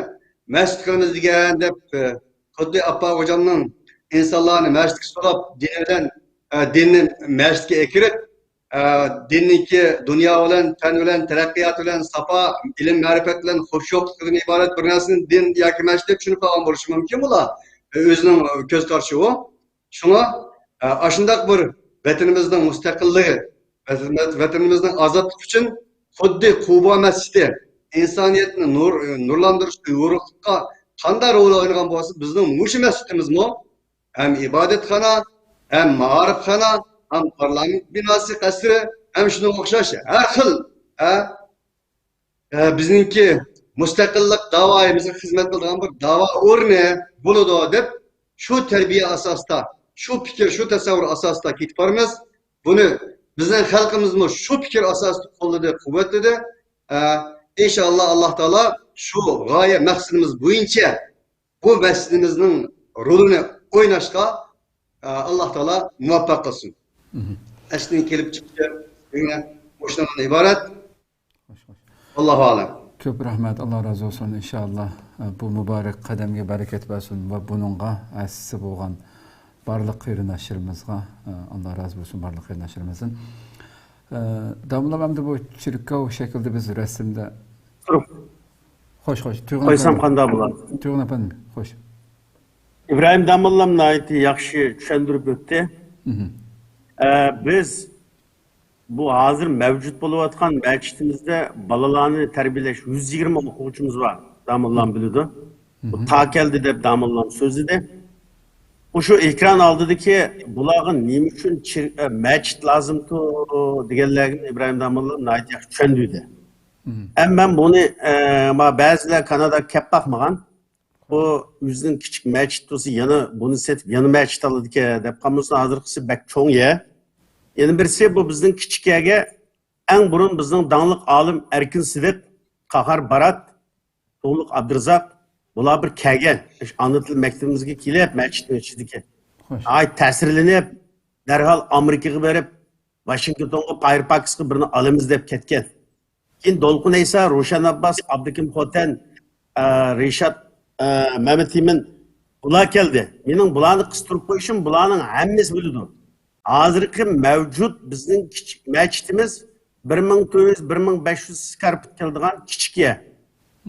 masjid qilamiz degan deb xuddi Appa Xo'jamning insonlarni masjidga solib, dinni masjidga ekirib, dinniki dunyo bilan, tan bilan, taraqqiyot bilan, safa, ilm, ma'rifat bilan xushyoqlikdan iborat bir narsani din yoki masjid deb tushunib qolgan bo'lishi mumkin bular. O'zining ko'z qarashi u. Shunga ashundaq bir vatanimizning mustaqilligi, vatanimizning ozodligi uchun xuddi Quba masjidi insoniyatni nurlantirish uyg'urlikqa qanday rol o'ynagan bo'lsa, bizning mushu masjidimizmi ham ibodatxona, ham ma'rifxona, ham parlament binosi qasri, ham shunga o'xshash har xil bizningki mustaqillik davoyimizga xizmat qiladigan bir davo o'rni bo'ladi deb shu tarbiya asosida, shu fikr, shu tasavvur asosida ketib boramiz. Buni bizning xalqimizmi shu fikr asosida qo'lladi, quvvatladi. İnşallah Allah Teala şu g'oya maqsadimiz bo'yicha bu masjidimizning rolini o'ynashga Allah Teala muvaffaq qilsin. Ashning kelib chiqishi o'shandan iborat. Allohu a'lam. Ko'p rahmat, Alloh razı olsun inşallah. Bu mübarek qadamga barakat bersin va buningga asisi bo'lgan barliq qarindoshlarimizga Alloh razı olsun, barliq qarindoshlarimizni. Damlamamda bu çirkov şekilde biz resimde. Hoş. Qo'ysam qanday bo'ladi? Tuğun efendim, hoş. İbrahim Damollamni aytdi, yaxshi tushuntirib o'tdi. Biz bu hozir mavjud bo'layotgan masjidimizda bolalarni tarbiyalash 120 o'quvchimiz bor. Damollam biladi. Bu ta keldi deb Damollam so'zladi. Şu ekran oldidagi bularga nima uchun masjid lozimdi deganlarni İbrahim Damollam yaxshi tushundirdi. Ben bunu ba'zilar Kanada kelib bakmagan. O o'zining kichik masjid bo'lsa, yana buni setib, yana masjid oladi deb qolmasa, hozirgisi bak cho'ng ya. Yana birisi bu bizning kichikaga eng burun bizning dangliq olim Erkin Sidiq, Qahar Barat, To'liq Abdurazaq bular bir kelgan. Ana til maktabimizga kelib masjidni ichidagi. Ay ta'sirlanib, darhol Amerikaga berib, Washingtonga Firefox'ga birini olamiz deb ketgan. Keyin Dolqun Eysa, Roshan Abbas, Abdukim Xotan, Rishad Mehmet Emin bular keldi. Mening bularni qistirib qo'yishim, bularning hammasi biladi. Hozirgi mavjud bizning kichik masjidimiz 1400-1500 skarp keladigan kichikya.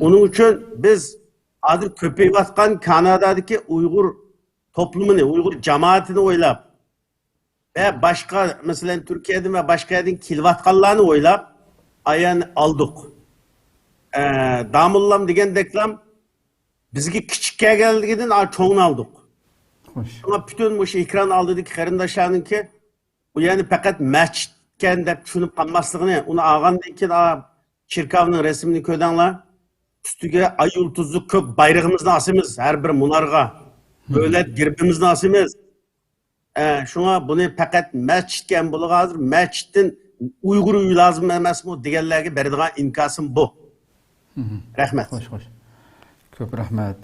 Onun uchun biz hozir ko'payayotgan Kanadadagi Uyg'ur toplumini, Uyg'ur jamoatini o'ylab ve başka mesela Türkiye'den ve başka yerden kelayotganlarni o'ylab ayan aldık. Damollam degan deklam bizga kichikka keldigidan cho'ngni aldık. Ama bütün bu ekran aldığındaki qarindoshlarniki bu yani fakat masjidken deb tushunib qolmasligini, uni olgandan keyin cherkovning rasmini ko'rdinglar. Üstüge ay yıldızı kök bayrağımızı asımız her bir munarga. Böyle girbimizni asımız. Şuna bunu fakat mescidken buluq hazır mescidin Uygur uyu lazım emas mı deganlarga beradigan inkasım bu. Rahmet. Hoş. Köp rahmet.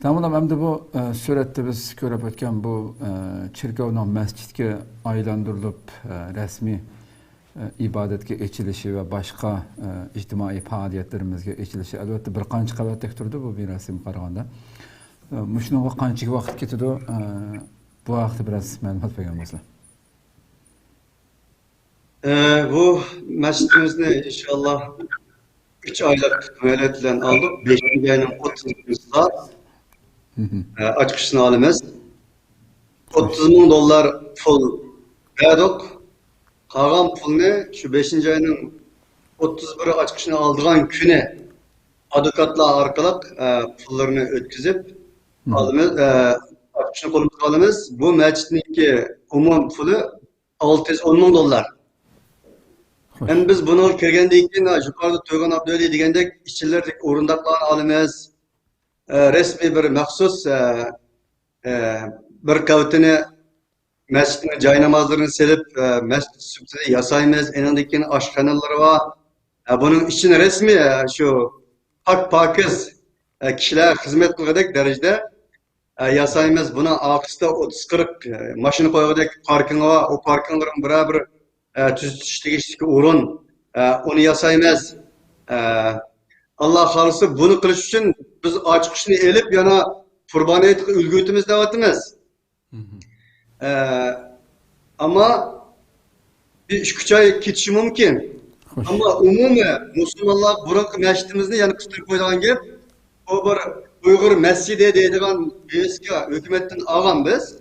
Tamam, hem de bu suratda biz ko'rib o'tgan bu cherkovning masjidga aylantirilib rasmiy ibadatga echilishi va boshqa ijtimoiy faoliyatlarimizga echilishi albatta bir qancha qavatda turdi bu bir rasm qaraganda. Shunga qancha vaqt ketadi? Bu haqda biroz ma'lumot bergan bo'lsa. Bu masjidimizni inşallah 3 aylık mühlet bilen aldık. 5. ayının 30'unda açıkçısını alımız. 30.000 dolar pul verdik. Kalan pulunu şu 5. ayının 31'i açıkçısını aldığın güne adukatla arkalık pullarını ötküzüp alımız, açıkçısını kolumuza alımız. Bu mescidinki umum pulu 610.000 dolar. Hem biz bunu kirgendik ki yukarıda Toygan Abdüli degandek işçilerdik orundaklarını alımız. Resmi bir məxsus bir kavtini mescidin cay namazlarını selip mescid sübtini yasayımız. Enindeki aşkanaları var. Bunun için resmi şu pakiz kişiler hizmet kılacak derecede yasayımız. Buna akısta 30-40 maşını koyacak parking var. O parkinglerin beraber tüzüşteki urun onu yasayımız. Allah halısı bunu kılıç için biz açıkışını elip yana kurban etki ülgütümüz davetimiz. Ama bir 3 ay geçişi mümkün. Ama umumi Müslümanlar buranın mescidimizni yani kıstırıp koyduğun gibi o bir Uygur mescidi deydiğen eski hükümetten ağam biz.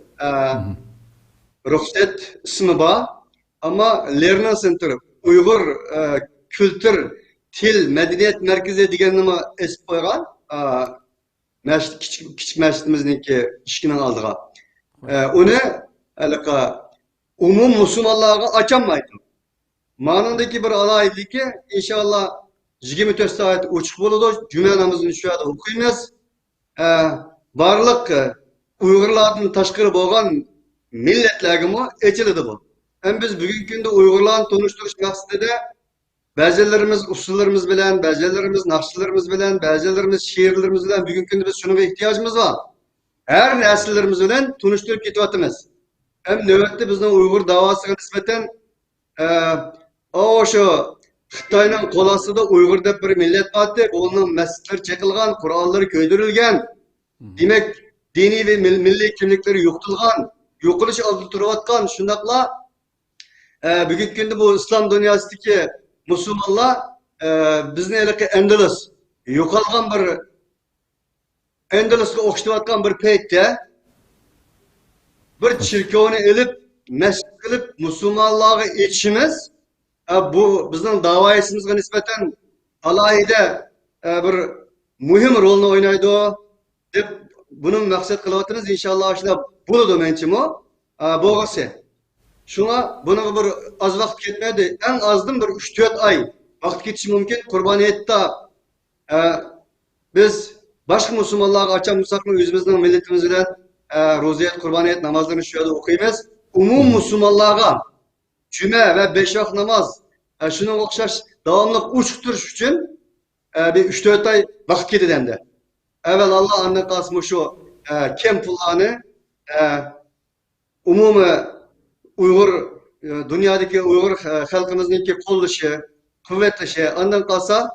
Ruhsat ismi var. Ama Learning Center, Uygur Kültür til medeniyet merkezi deganini esib qo'ygan. Kichik masjidimizniki ishkining oldiga. Uni umum musulmonlarga ocholmaydi. Ma'nodagi bir alayidiki inshaalloh 24 soat ochiq bo'ladi. Juma namozini shu yerda o'qiymiz. Barliq Uyg'urlardan tashqari bo'lgan millatlarga ochiladi bu. Hem biz bugünkü günde Uygurlarni tanıştırış maqsadida ba'zilarimiz usullarimiz bilan, ba'zilarimiz naqshlarimiz bilan, ba'zilarimiz she'rlarimiz bilan bugünkü günde biz shunga ehtiyojimiz var. Her nesillerimiz bilan tanıştırıp ketyapmiz. Hem navbatda bizning Uyg'ur davosiga nisbatan şu Xitoyning qo'l ostida Uyg'ur deb bir millat bordi. Uning masjidlar chekilgan, Qur'onlar ko'ydirilgan. Demak, diniy ve milliy kimlikleri yo'qotilgan, yo'qolish oldida turayotgan shundaqla bugünkü günde bu İslam dünyasındaki Müslümanlar bizni Endülüs yo'qolgan bir Endülüs'e o'xshatayotgan bir paytda bir chirkovni ilib masjid qilib musulmonlarga aytishimiz bu bizning da'voyimizga nisbatan alohida bir muhim rolni o'ynaydi deb buni maqsad qilyapmiz. Inshaalloh shular bo'ladi menchimi bo'lg'isi. Şuna buna bir az vaqt ketmedi. En azdan bir 3-4 ay vaqt ketishi mumkin. Qurbaniyatda biz başka Müslümanlarga açan musaqni o'zimizning millatimiz bilan ro'ziyat, qurbaniyat namozlarini shu yerda o'qiymiz. Umum Müslümanlarga juma va 5 vaqt namoz shunga o'xshash davomli uchiq turish uchun bir 3-4 ay vaqt ketadi endi. Evvel Allah andan qasmu şu kem pullarni umumi Uygur, dünyadaki Uygur halkımızdaki qo'llashi, kuvvetlashi, ondan qalsa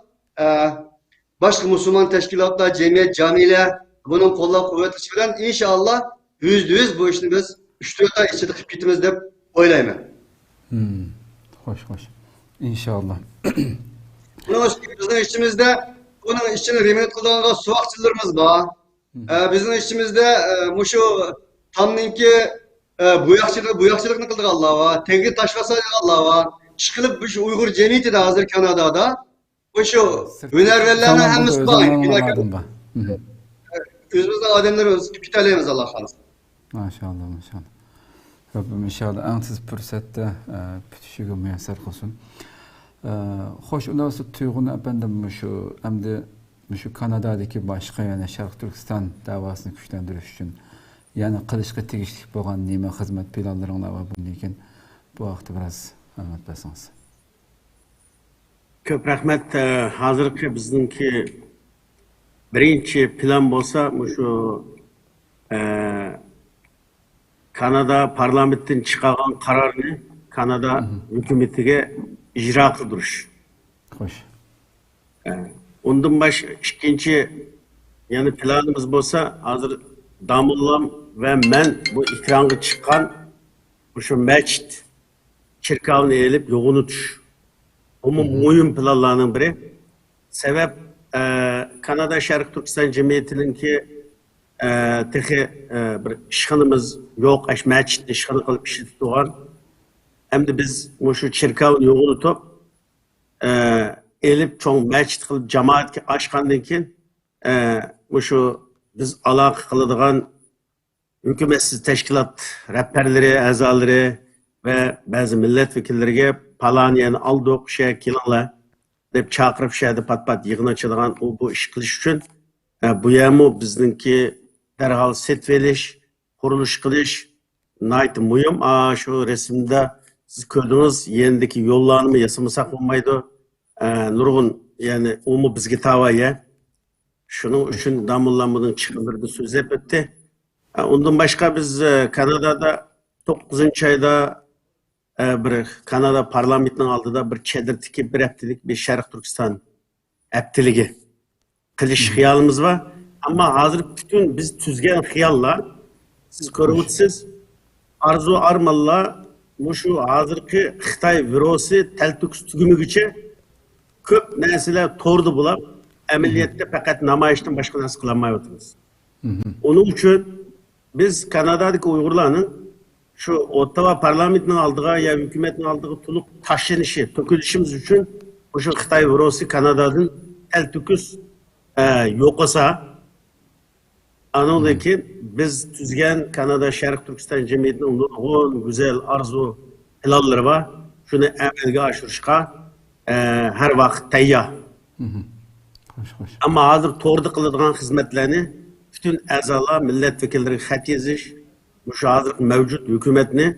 başka Müslüman teşkilatlar, cemiyet, camiler bunun qo'llab quvvatlashi bilan inşallah %100 bu işni biz 3-4 ay ichida qilib ketamiz deb o'ylayman. Xo'sh. İnşallah. Bizning ishimizda bunun ishini remont qiladigan suvoqchilarimiz bor. Bizning ishimizda mushu tamninki buyakçılıkını kıldık Allah'a, tegi taşlasaydık Allah'a, çıkılıp bu şu Uygur cemiyeti de hazır Kanada'da, bu şu hünerverlerine hemimiz bağlı. Özümüzden ademlerimiz, kütüleyemiz Allah kalsın. Maşallah. Rabbim inşallah en tez fürsette bütüşüge müyesser olsun. Hoş olası tuygunu efendim şu hem de şu Kanada'daki başka yani Şarkı Türkistan davasını güçlendiriş için yani qilishga tegishli bo'lgan nima xizmat planlaringlar bor lekin bu vaqtda biroz ma'lumot bersangiz. Ko'p rahmat. Hozirgi bizningki birinchi plan bo'lsa, shu Kanada parlamentdan chiqqan qarorni Kanada hukumatiga ijro qildirish. Xo'sh. Undan ikkinchi yani planımız bo'lsa, hozir Damullam ve men bu ekranga çıkan şu mescid çirkavını elip yolunu tuş. Onun muhim planlarının biri. Sebep Kanada Şarkı Türkistan Cemiyeti'nin ki bir işhanımız yok. Mescid işhanı kalıp işitip doğan. Hem de biz şu çirkavını yolunu top elip çoğun mescid kalıp cemaat açkandan ki şu biz alaka kılıdığan hükümetsiz teşkilat rehberleri, azaları ve bazı milletvekillerine palaniye'ni aldık kilanla deb çağırıp şeyde pat yığın açılan bu iş kılış için bu yamu bizninki derhal set veriş, kuruluş kılış nayt mühim. Şu resimde siz gördünüz yerindeki yollarını yasamısak olmaydı. Nurgun yani umu bizge tavaya. Şunun için damullanmanın çıkındırdığı söz hep etti. Ondan başka biz Kanada'da 9. ayda bir Kanada parlamentinin aldıda bir çedirtiki bir haftalık bir Şarkı Türkistan haftaligi qilish xiyolimiz var. Ama hazır bütün biz tüzgen xiyalla siz ko'ryapsiz arzu armalla şu hazırki Xitoy virusi taltuks tugunigacha ko'p narsalar to'rdi bo'lib ameliyatda faqat namoyishdan boshqa narsa qilolmayapmiz. Onun için biz Kanada'daki Uygurlarning şu Ottawa parlamentinin aldığı ya hükümetin aldığı tuluk taşınışı, tökülüşümüz için Şu Xitay Rusya Kanada'dan el tüküs yok olsa anadaki biz tüzgen Kanada Şarkı Türkistan Cemiyeti'nin nurgun güzel arzu helalleri var. Şunu emelge aşırışka her vakit teyya. Hoş. Ama hazır torda kılıdığın hizmetlerini bütün azalar milletvekilleri xat yazış, şu hazır mevcut hükümetini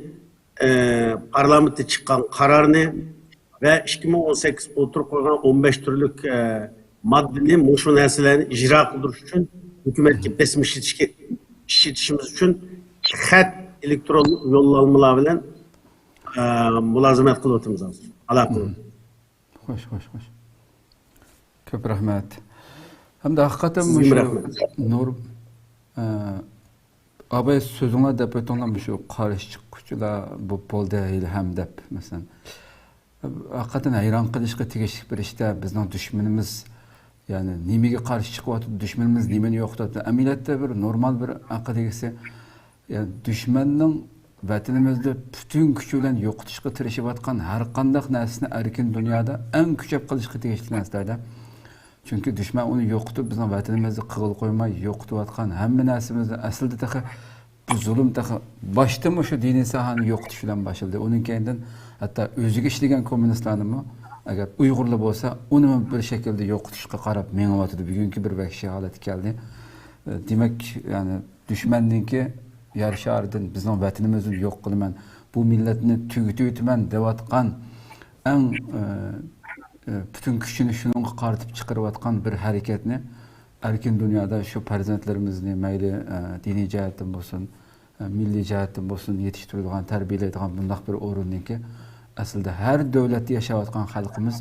parlamentte çıkan kararını ve 2018 oturup koygan 15 türlük maddenin şu nesnelerini icra kıldırış için hükümetki besim işitişimiz için xat elektron yollanmalar bilen mülazimet kılıtımız hazır. Allah kılıtımız. Hoş. Köp rahmet. Hem de hakikaten Sizin rahmet. Nur abay sözüne de ötönlen şu karışık kuçula bu bol değil hem de mesela hakikaten hayran kılışka tegişlik bir işte bizden düşmanımız yani nimege karşı çıkıp düşmanımız nimeni yoktu. Emniyette bir normal bir akademisi yani düşmanın vatanimizde bütün küçülen yo'qotishga tirishayotgan har qanday narsani erkin dunyoda eng kuchab qilishga tegishli narsalarda. Çünkü düşman onu yo'qotib bizning vatanimizni qig'il qo'ymay yo'qotayotgan hamma narsamizni aslida taqa bu zulm taqa boshda shu diniy sohani yo'qotish bilan boshladi. Uning keyindan hatto o'ziga ishlagan kommunistlarni agar Uyg'urlar bo'lsa, uni bir shaklda yo'qotishga qarab mengayotdi. Bugungi bir vahshiy holat keldi. Demak, yani düşmanningki yer şaridan bizning vatanimizni yo'q qilaman, bu millatni tugutayman deyotgan eng bütün kuchini shunga qaratib chiqarayotgan bir harakatni erkin dunyoda shu farzandlarimizni mayli diniy jihatdan bo'lsin, milliy jihatdan bo'lsin yetishtiradigan, tarbiyalaydigan bunday bir o'rinniki aslida har davlatda yashayotgan xalqimiz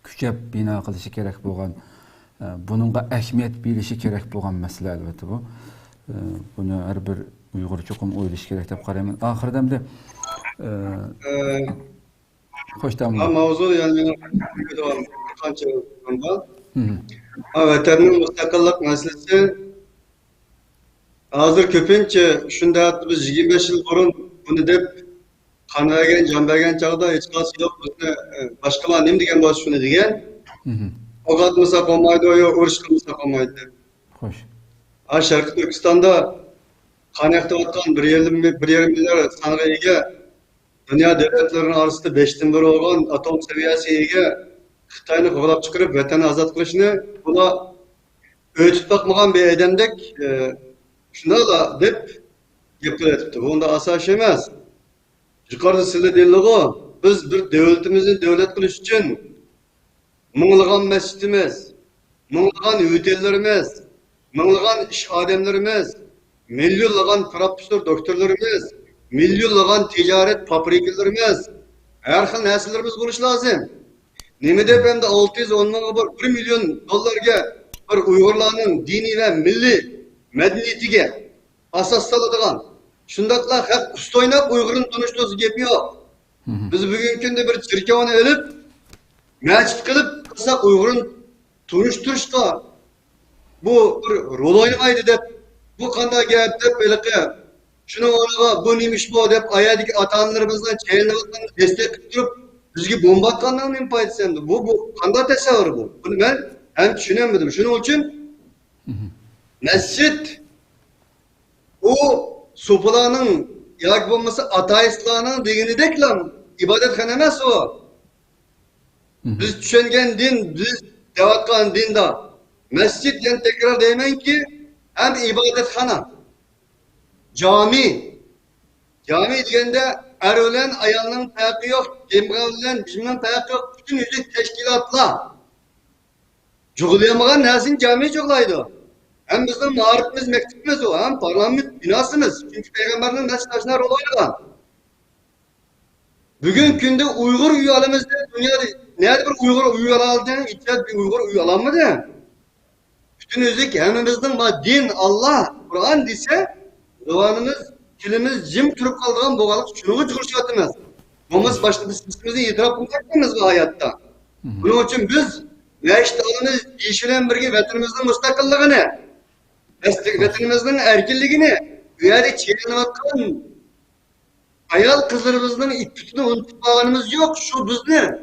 kuchab bino qilishi kerak bo'lgan, buningga ahamiyat berishi kerak bo'lgan masala albatta bu. Buni har bir Uyg'ur cho'qim o'ylash kerak deb qarayman. Oxirdamda hoş tamam. Mavzu yani qancha var. Vatanning mustaqillik masalasi hozir ko'pincha shunda biz 25 yil burun buni deb qon bergan, jon bergan chog'da hech qanday yo'q bizni boshqalar nima degan bo'lsa shuni degan. O'qatmasa qolmaydi, yo urush qilmasa qolmaydi. Xo'sh. Sharqiy Turkistonda qanaqtayotgan 1,5 milliard songa ega dünya devletlerinin arasında 5'ten biri olan atom seviyesi ega Xitayni qo'g'lab chiqarib vatanni ozod qilishni buna o'tib bakmagan bir edemdek shunala deb gapiribdi. Bunda asos emas. Yuqorida sizlar deyildi, biz bir devletimizni davlat qilish uchun minglagan masjidimiz, minglagan hotellarimiz, minglagan ish odamlarimiz, millionlagan professor doktorlarimiz, milyonlagan ticaret fabrikalarimiz, her xil narsalarimiz bo'lishi lozim. Nima deb endi 610 ming 1 milyon dollarga bir Uyg'urlarning diniy va milliy madaniyatiga asos soladigan shundaqlar haq ust o'ynab Uyg'urni tunishtirsa gap yo'q. Biz bugungi kunda bir chirkovni olib, masjid qilib qilsak Uyg'urni tunishtirishga bu bir rol o'ynamaydi deb bu qanday gap deb eliqi şunu ona bu neymiş bu dep ayadaki atanlarımızdan çeyreğinden destek tutup bizge bomba atkandan ne faydası hem de bu kanda tasavvur bu. Bunu ben hem düşünemedim. Şunun için mescid o sopalarının yak bombası ateistlarının dini deklam ibadethane emas o. Biz düşüngen din, biz devatkan din da mescid yani tekrar demeyin ki hem ibadethane. Cami degende er ölen ayağının tayakkı yok, cemgavlen bizimden tayakkı yok, bütün yüzük teşkilatla. Çoğulayamagan nesin cami çoğulaydı. Hem bizim mağaribimiz, mektubimiz o, hem parlament binasımız. Çünkü Peygamber'in mesajlarına rol oynagan. Bugün günde Uygur üyelimizde dünyada nerede bir Uygur üyelalıdan içeride bir Uygur üyelanmadı. Bütün yüzük hemimizden din, Allah, Kur'an dese Rıvanımız, kilimiz jim turup kaldığın boğalık şunu çıkışıyatımız. Bomuz başladı sesimizi itiraf etmemiz bu hayatta. Bunun için biz meştalımız işilen birge vatanımızın müstakillığını, vatanımızın erkinliğini, üyeli çiğnevatkan ayal kızlarımızın ittütünü unutmağımız yok. Şu bizni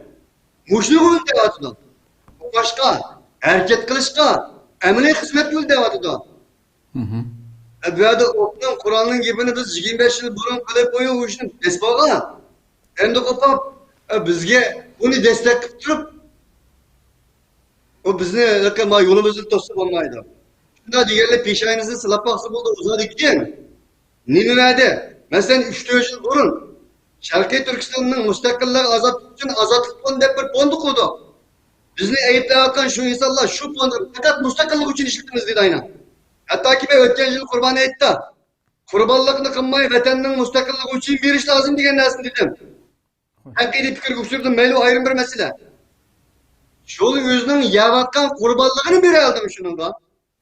Muşlu yo'l deyapti. Boshqa harakat qilishga, amaliy xizmat yo'l deyapti. Bu yerda o'qilgan Qur'onning gapini biz 25 yil burun qilib qo'yishni besbog'a. Endi qo'pib bizga uni destek qilib turib, o bizni yo'limizni to'sib olmaydi. Shunda deganlar peshonangizni silab boqsa bo'ldi, uzadi keyin. Nima dedi? Masalan 3-4 yil burun Sharqiy Turkistonning mustaqillik azodlik uchun azodlik fondi deb bir fond qurdi. Bizni ayblayotgan shu insonlar shu fondni faqat mustaqillik uchun ishlatamiz dedi aynan. Hattoki ben o'tgan yil Qurban aytdi. Qurbonlikni qilmay vatanning mustaqilligi uchun berish lozim degan narsani dedim. Haqiqiy fikr ko'rsatdim, mayli ayrim bir masala. Şol özünün yavatkan kurbanlığını bir aldım şununla.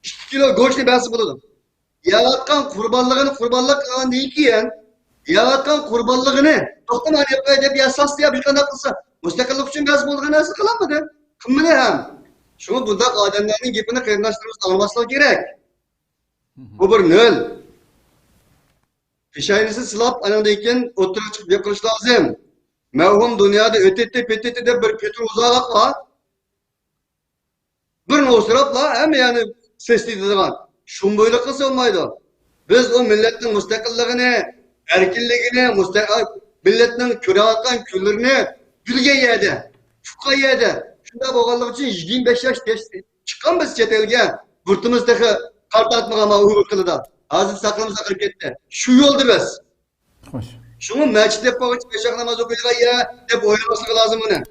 2 kilo goçlu besi bulurum. Yavatkan kurbanlığını kurbanlık alan değil ki yani. Yavatkan kurbanlığını toplum hani yapıya bir esas diye bir kanat kılsa. Müstakillik için besi bulduğunu nasıl kılamadı? Kımmını hem. Şunu bunda ademlerin gipini kıyırlaştırırız almasına gerek. Bu bir nöl. Fişayınızı sılap anındayken oturup çıkıp yapılış lazım. Mevhum dünyada ötette petette de bir petrol uzağa var. Bir nosrapla hem yani sesliydi zaman. Şun böyle kısa olmaydı. Biz o milletin müstakilliğini, erkinliğini, milletin kürevatkan küllerini gülge yedi. Çuka yedi. Şunda boğallık için 25 yaş çıkan biz çetelge. Burtumuzdaki kart atmak ama Uygur kılıda. Azim saklımıza kırıp gitti. Şu yoldu biz. Hoş. Şunu meçhit yapmak için beşak namaz okuyacak ya hep oylaması lazım bunu.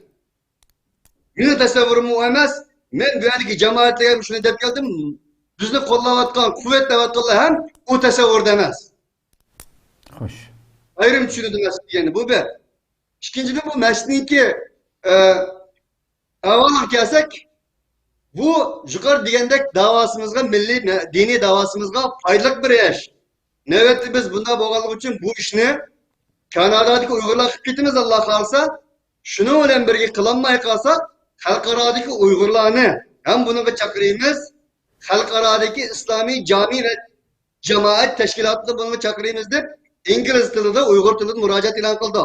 Yine tasavvurum o emez. Ben böyle cemaatle şunu dep geldim. Bizni qo'llayotgan, quvvatlayotganlar ham o tasavvur demez. Hoş. Ayrım tushunadi yani bu bir. İkincisi bu mesniki avval kelsak bu yuqori degandek davasımızga milliy diniy davasımızga foydali bir ish. Navbatda biz bunda bo'lganligi uchun bu ishni Kanadadagi Uyg'urlar qilib ketamiz Alloh xolsa, shuni bilan birga qilinmay qolsak, xalqarodagi Uyg'urlarni ham bunga chaqiramiz. Xalqarodagi islomiy jami ve jamoat tashkilotini bunga chaqiramiz deb ingliz tilida, Uyg'ur tilida murojaat e'lon qildi.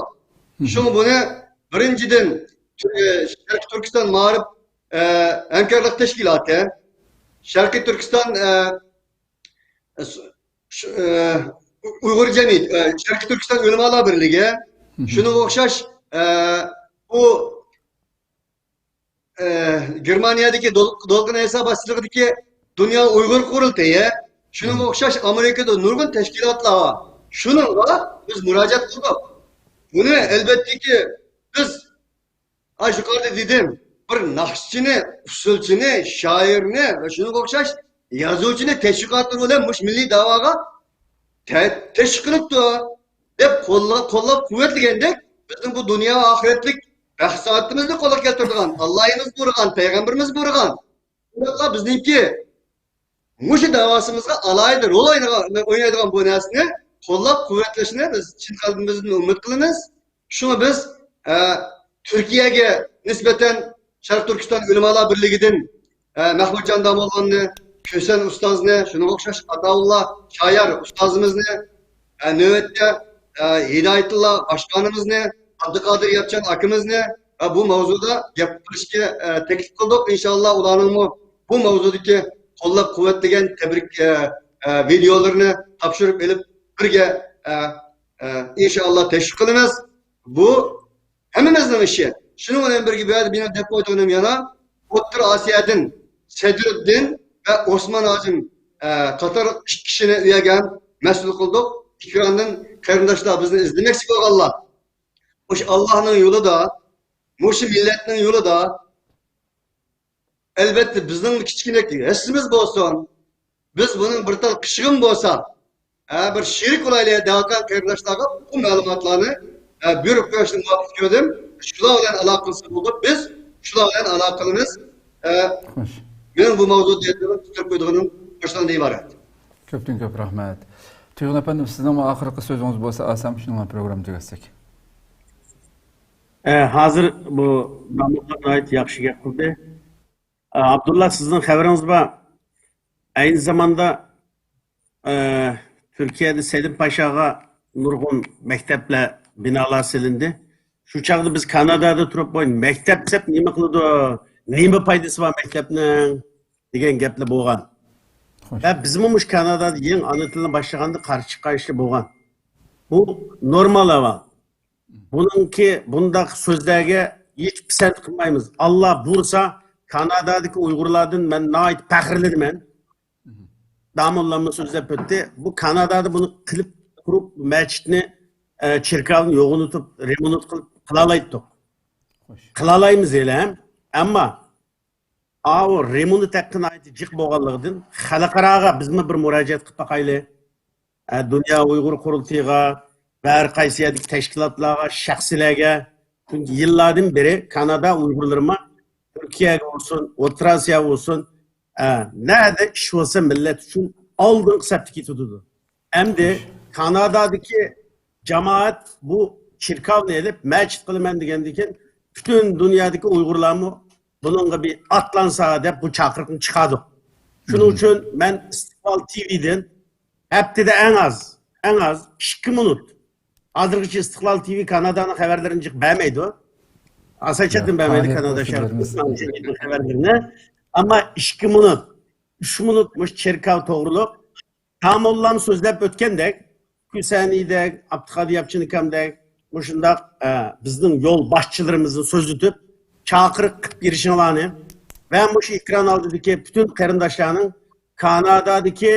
Shu buni birinchidan Sharqiy Turkiston ma'rif hamkorlik tashkiloti, Sharqiy Turkiston Uyg'ur jamiyat, Sharqiy Turkiston ulamolar birligi, shunga o'xshash bu Germaniyadagi Dolqin Esa boshchiligidagi Dunyo Uyg'ur qurultayi, shunga o'xshash Amerikada nurg'un tashkilotlar bor. Shunga biz murojaat qildik. Buni albattaki biz yuqorida dedim, bir naqshchini, usulchini, shoirni va shunga o'xshash yozuvchini tashviqotlar bilan milliy da'voga teşvik qilibdi deb qo'llab quvvatlagandek bizning bu dunyo va oxiratlik maqsadimizni qo'lga keltirgan Allohimiz buyurgan, payg'ambarimiz buyurgan. Bunaqa bizningki mushu da'vosimizga alayda rol o'ynaydigan bu narsani qo'llab quvvatlashni biz chin qalbimizdan umid qilamiz. Shuni biz Turkiyaga nisbatan Sharq Turkiston ulamolar birligidan Mahmudjon Damolg'onni, Kösen ustozni, shunga o'xshash Ataullah Shoyar ustozimizni, navbatda Hidoyatulloh boshqonimizni, Abduqodir Yapchan akamizni bu mavzuda gapirishga taklif qildik. Inshaalloh ularning bu mavzudagi qo'llab quvvatlagan tabrik videolarini topshirib elib birga inshaalloh teşvik qilamiz. Bu hammamizning ishi. Shuning bilan birga bu yerda men deb qo'ydim yana O'rta Osiyodan Sadriddin ve Osman Azim Katar kişini üyegen mesul kıldık. İkranın kardeşler bizni izlemek Allah. Muş Allah'ın yolu da, muş milletin yolu da elbette bizden küçüknek esimiz olsun. Biz bunun bir tal kışığın olsa, bir şirik olayla dağıtan kardeşlerine bu malumatlarını bir okuyuşun muhabbet gördüm. Şular olan alakalısı bulduk. Biz şular olan alakalımız benim bu mavzuda aytib tutup qo'yduğum başdan ibaret. Köpten köp rahmet. Tuygun efendim sizden o ahırkı sözünüz olsa alsam şununla programı tügetsek. Hazır bu damlıqlarına ait yaxshi gap qildi. Abdullah sizning xabaringiz bor. Aynı zamanda Türkiye'de Selim Paşa'ga nurg'un maktablar binolar silindi. Şu çağda biz Kanada'da turib qo'ying, maktab deb nima qiladi? Nima foydasi bor maktabning degan gaplar bo'lgan. Xo'sh. Va bizmi mush Kanadada eng ana tilni boshlaganda qarshi chiqishli bo'lgan. Bu normal ahvol. Buningki bundaq so'zlarga hech pisand qilmaymiz. Alloh bursa Kanadadagi Uyg'urlardan men nihoyat faxrlanman. Damollamni so'zlab o'tdi. Bu Kanadada buni qilib turib masjidni cherkovni yo'g'ini tutib remont qilib qilalaydik. Xo'sh. Qilalaymiz elam. Ammo o remont taqqin aytib jiq bo'lganligidan xalqaroga bizmi bir murojaat qilib baqayli. Dunyo Uyg'ur qurultiyiga va har qaysi yerdagi tashkilotlarga, shaxslarga chunki yillardan beri Kanada Uyg'urlarima Turkiyaga olsun, O'rta Osiyoga olsun, nerede ish olsa millet uchun oldin safda ketadi. Endi Kanadadagi jamoat bu cherkovni elib masjid qilaman degandan keyin butun dunyodagi Uyg'urlarni bununla bir atlansa deb bu chaqiriqni chiqadi. Shuning uchun men Istiqlol TV'dan haftada en az 2 minut hozirgacha Istiqlol TV Kanadaning xabarlarini chiqib bermaydi. Asayçatın bermeydi Kanada şarkısının xabarlarini. Ama 2 minut, 3 minutmuş cherkov to'g'riliq tamollam so'zlab o'tgandek, Küsenidek, Abdülkadir Yapçınikamdek, mushundaq bizning yo'l boshchilarimizning so'z tutib, chaqiriq qilib berishini va mush ekran oldidagi butun qarindoshlarning Kanadadagi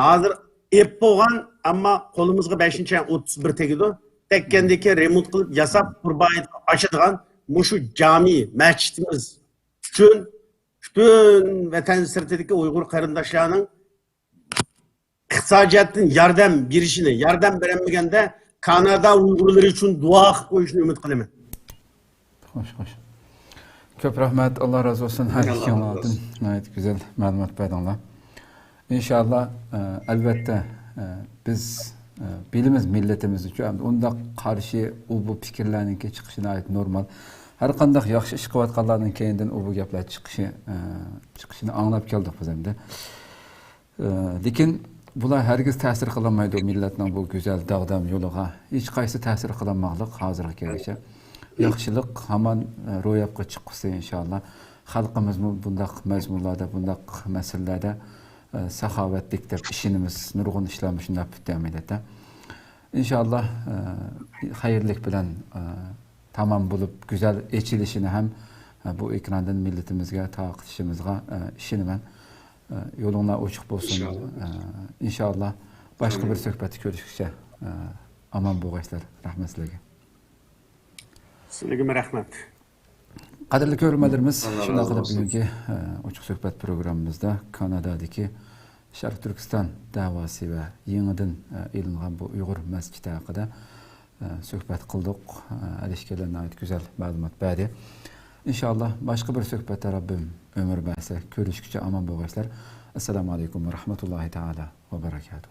hozir ep bo'lgan, ammo qo'limizga 5-31 tegdi. Tekkendeki remont qilib yasab qurbayet açadigan mushu cami, masjidimiz bütün vatan sirtidagi Uyg'ur qarindoshlarning iqtisodiyotdan yordam berilmaganda Kanada Uyg'urlari uchun duo qilib qo'yishni umid qilaman. Xo'sh, xo'sh. Ko'p rahmat, Alloh razı olsun. Her iki yanlardan gayet güzel ma'lumot berdinglar. İnşallah albatta biz bilimiz milletimiz uchun unda qarshi bu fikrlarning chiqishini ayt normal. Har qanday yaxshi ish qilayotganlarning keyindan bu gaplar chiqishini anglab keldik biz endi. Lekin bular hargiz ta'sir qilmaydi millatning bu go'zal dag'dam yo'liga. Hech qaysi ta'sir qilmaydiq hozirgi kelishi. Yaxshilik hamon ro'yobga chiqsa inshaalloh xalqimiz bundaq mazmunlarda, bundaq masalalarda saxovatlik deb ishimiz nurg'un ishlarni shunday devam etadi. İnşallah hayırlık bilen tamam bulup güzel eçilişini hem bu ekrandan milletimizge taqishimizga işini ben yoluna ochiq bo'lsin. İnşallah başka bir söhbeti görüşükçe aman bo'lgaysizlar. Rahmat sizlarga. Sizlarga rahmat. Qadrli ko'ruvchilarimiz, shunday qilib bugungi ochiq suhbat programmamizda Kanadadagi Sharq Turkiston da'vosi va yangidan e'lingan bu Uyg'ur masjidi haqida suhbat qildik. Alishkalarga oid go'zal ma'lumot berdi. İnşallah başka bir suhbatda Rabbim ömür bersa, ko'rishguncha aman bo'lgaysizlar. Assalomu alaykum va rahmatullohi taala va barakatuh.